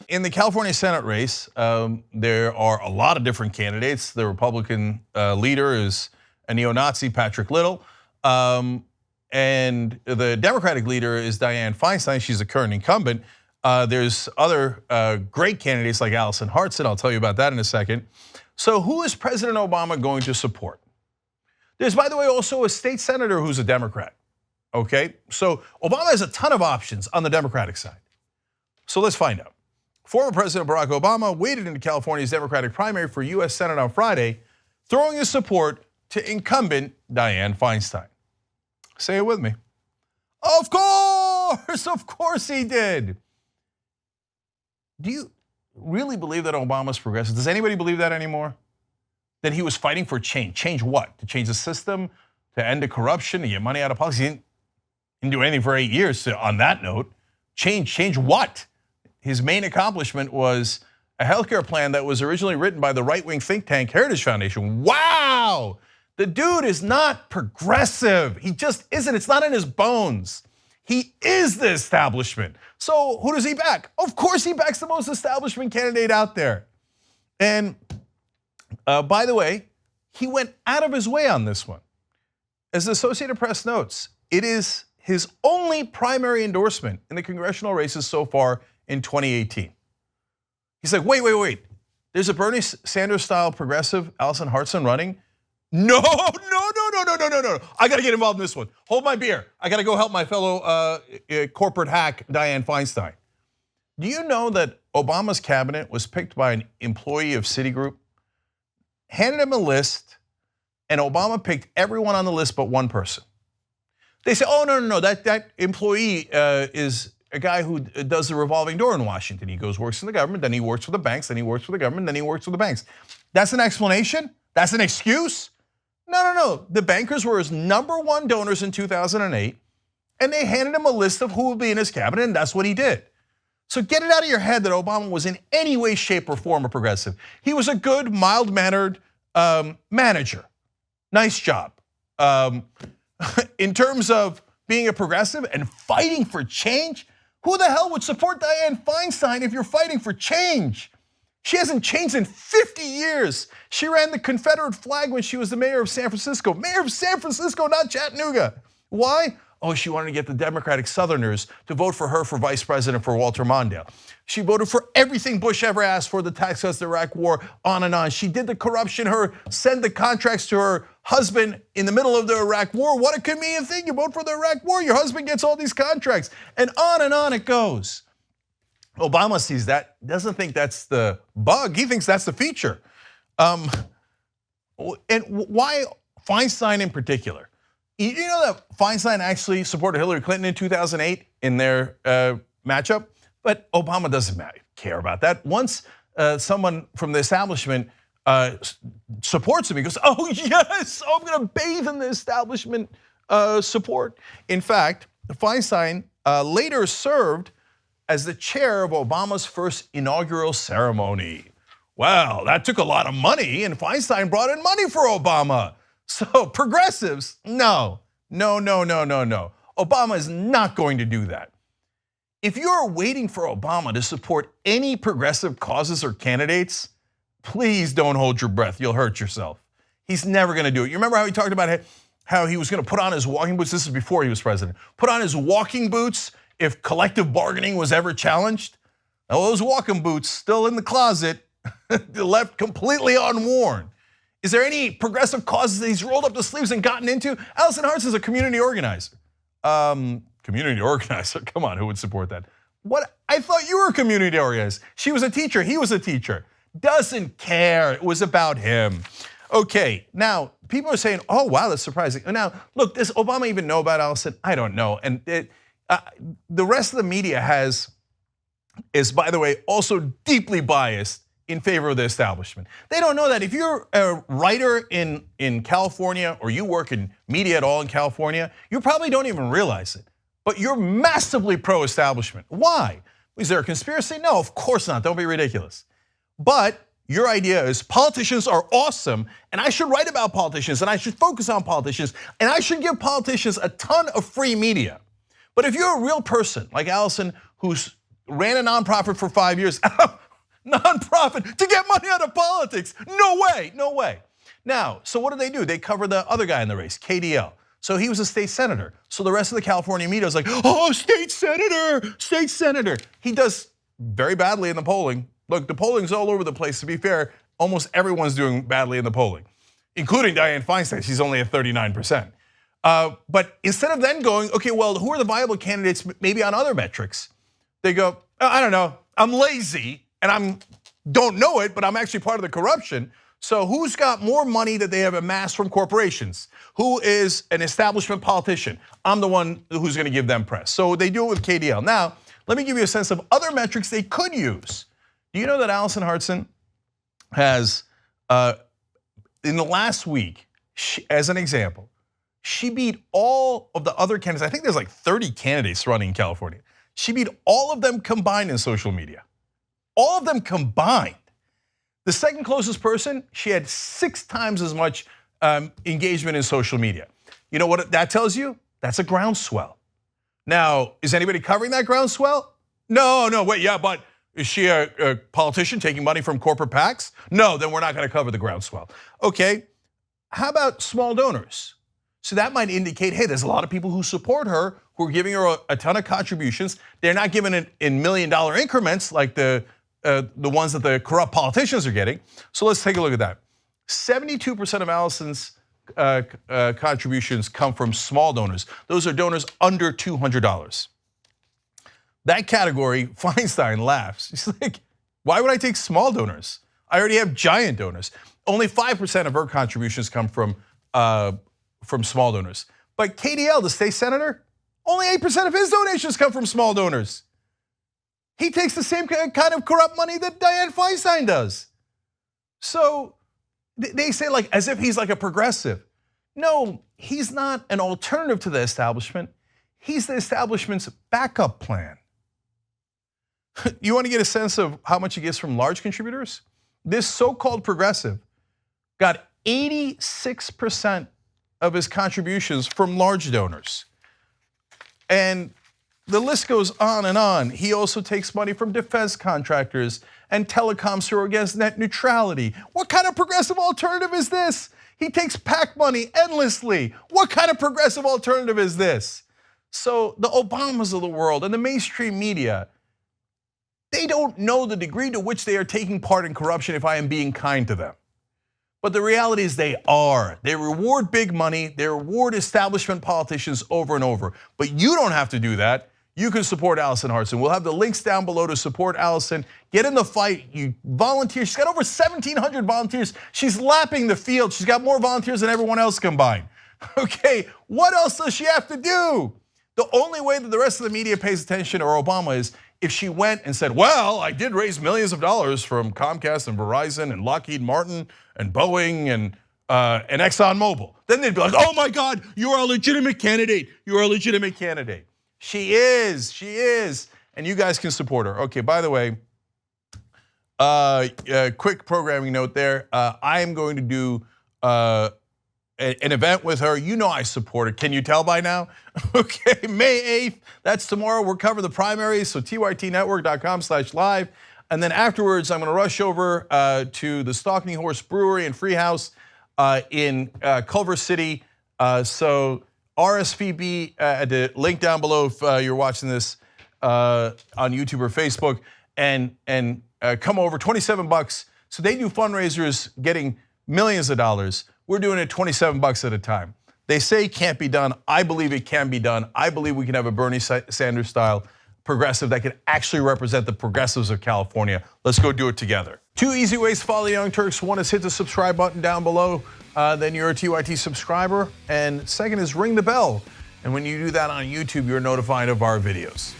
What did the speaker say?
In the California Senate race, there are a lot of different candidates. The Republican leader is a neo-Nazi, Patrick Little. And the Democratic leader is Dianne Feinstein. She's a current incumbent. There's other great candidates like Hartson. I'll tell you about that in a second. So who is President Obama going to support? There's, by the way, also a state senator who's a Democrat, okay? So Obama has a ton of options on the Democratic side. So let's find out. Former President Barack Obama waded into California's Democratic primary for US Senate on Friday, throwing his support to incumbent Dianne Feinstein. Say it with me. Of course he did. Do you really believe that Obama's progressive? Does anybody believe that anymore? That he was fighting for change. Change what? To change the system, to end the corruption, to get money out of politics? He didn't do anything for 8 years on that note. Change what? His main accomplishment was a healthcare plan that was originally written by the right-wing think tank Heritage Foundation. Wow! The dude is not progressive. He just isn't. It's not in his bones. He is the establishment. So who does he back? Of course he backs the most establishment candidate out there. And by the way, he went out of his way on this one. As the Associated Press notes, it is his only primary endorsement in the congressional races so far in 2018. He's like, wait. There's a Bernie Sanders-style progressive, Hartson, running. No. I got to get involved in this one. Hold my beer. I got to go help my fellow corporate hack, Dianne Feinstein. Do you know that Obama's cabinet was picked by an employee of Citigroup, handed him a list, and Obama picked everyone on the list but one person? They say, oh, no, that employee is a guy who does the revolving door in Washington. He goes, works in the government, then he works for the banks, then he works for the government, then he works for the banks. That's an explanation? That's an excuse? No. The bankers were his #1 donors in 2008, and they handed him a list of who would be in his cabinet, and that's what he did. So get it out of your head that Obama was in any way, shape, or form a progressive. He was a good, mild-mannered manager. Nice job. In terms of being a progressive and fighting for change, who the hell would support Dianne Feinstein if you're fighting for change? She hasn't changed in 50 years. She ran the Confederate flag when she was the mayor of San Francisco. Mayor of San Francisco, not Chattanooga. Why? Oh, she wanted to get the Democratic Southerners to vote for her for vice president for Walter Mondale. She voted for everything Bush ever asked for, the tax cuts, the Iraq war, on and on. She did the corruption, send the contracts to her husband in the middle of the Iraq war. What a convenient thing, you vote for the Iraq war, your husband gets all these contracts, and on it goes. Obama sees that, doesn't think that's the bug, he thinks that's the feature. And why Feinstein in particular? You know that Feinstein actually supported Hillary Clinton in 2008 in their matchup, but Obama doesn't care about that. Once someone from the establishment supports him, he goes, oh yes, I'm gonna bathe in the establishment support. In fact, Feinstein later served as the chair of Obama's first inaugural ceremony. Wow, that took a lot of money, and Feinstein brought in money for Obama. So progressives, no. Obama is not going to do that. If you're waiting for Obama to support any progressive causes or candidates, please don't hold your breath, you'll hurt yourself. He's never gonna do it. You remember how he talked about how he was gonna put on his walking boots? This is before he was president. Put on his walking boots if collective bargaining was ever challenged. Now those walking boots still in the closet, left completely unworn. Is there any progressive causes that he's rolled up the sleeves and gotten into? Hartson is a community organizer. Community organizer, come on, who would support that? What? I thought you were a community organizer. She was a teacher, he was a teacher. Doesn't care, it was about him. Okay, now people are saying, oh wow, that's surprising. Now, look, does Obama even know about Allison? I don't know, and the rest of the media is, by the way, also deeply biased in favor of the establishment. They don't know that if you're a writer in California or you work in media at all in California, you probably don't even realize it. But you're massively pro-establishment. Why? Is there a conspiracy? No, of course not, don't be ridiculous. But your idea is politicians are awesome and I should write about politicians and I should focus on politicians and I should give politicians a ton of free media. But if you're a real person like Allison who's ran a nonprofit for 5 years. Nonprofit to get money out of politics. No way, no way. Now, so what do? They cover the other guy in the race, KDL. So he was a state senator. So the rest of the California media was like, oh, state senator, state senator. He does very badly in the polling. Look, the polling's all over the place, to be fair. Almost everyone's doing badly in the polling, including Dianne Feinstein. She's only at 39%. But instead of then going, okay, well, who are the viable candidates maybe on other metrics? They go, I don't know, I'm lazy and I don't know it, but I'm actually part of the corruption. So who's got more money that they have amassed from corporations? Who is an establishment politician? I'm the one who's going to give them press. So they do it with KDL. Now, let me give you a sense of other metrics they could use. Do you know that Allison Hartson has, in the last week, as an example, she beat all of the other candidates. I think there's like 30 candidates running in California. She beat all of them combined in social media. All of them combined. The second closest person, she had 6 times as much engagement in social media. You know what that tells you? That's a groundswell. Now, is anybody covering that groundswell? No, wait, yeah, but is she a politician taking money from corporate PACs? No, then we're not gonna cover the groundswell. Okay, how about small donors? So that might indicate, hey, there's a lot of people who support her, who are giving her a ton of contributions. They're not giving it in $1 million increments like the ones that the corrupt politicians are getting. So let's take a look at that. 72% of Allison's contributions come from small donors. Those are donors under $200. That category, Feinstein laughs. She's like, why would I take small donors? I already have giant donors. Only 5% of her contributions come from small donors. But KDL, the state senator, only 8% of his donations come from small donors. He takes the same kind of corrupt money that Dianne Feinstein does. So they say like as if he's like a progressive. No, he's not an alternative to the establishment. He's the establishment's backup plan. You want to get a sense of how much he gets from large contributors? This so-called progressive got 86% of his contributions from large donors. And the list goes on and on. He also takes money from defense contractors and telecoms who are against net neutrality. What kind of progressive alternative is this? He takes PAC money endlessly. What kind of progressive alternative is this? So the Obamas of the world and the mainstream media, they don't know the degree to which they are taking part in corruption if I am being kind to them. But the reality is they are. They reward big money, they reward establishment politicians over and over. But you don't have to do that. You can support Allison Hartson. We'll have the links down below to support Allison. Get in the fight, you volunteer. She's got over 1,700 volunteers. She's lapping the field. She's got more volunteers than everyone else combined. Okay, what else does she have to do? The only way that the rest of the media pays attention to Obama is if she went and said, well, I did raise millions of dollars from Comcast and Verizon and Lockheed Martin and Boeing and ExxonMobil. Then they'd be like, oh my God, you are a legitimate candidate. You are a legitimate candidate. She is, and you guys can support her. Okay, by the way, quick programming note there. I am going to do an event with her. You know I support her. Can you tell by now? Okay, May 8th, that's tomorrow. We're covering the primaries, so tytnetwork.com/live. And then afterwards, I'm gonna rush over to the Stalking Horse Brewery and Freehouse in Culver City. So RSVP at the link down below if you're watching this on YouTube or Facebook, and come over. $27. So they do fundraisers getting millions of dollars. We're doing it $27 at a time. They say it can't be done. I believe it can be done. I believe we can have a Bernie Sanders style progressive that can actually represent the progressives of California. Let's go do it together. 2 easy ways to follow the Young Turks. One is hit the subscribe button down below. Then you're a TYT subscriber. And second is ring the bell. And when you do that on YouTube, you're notified of our videos.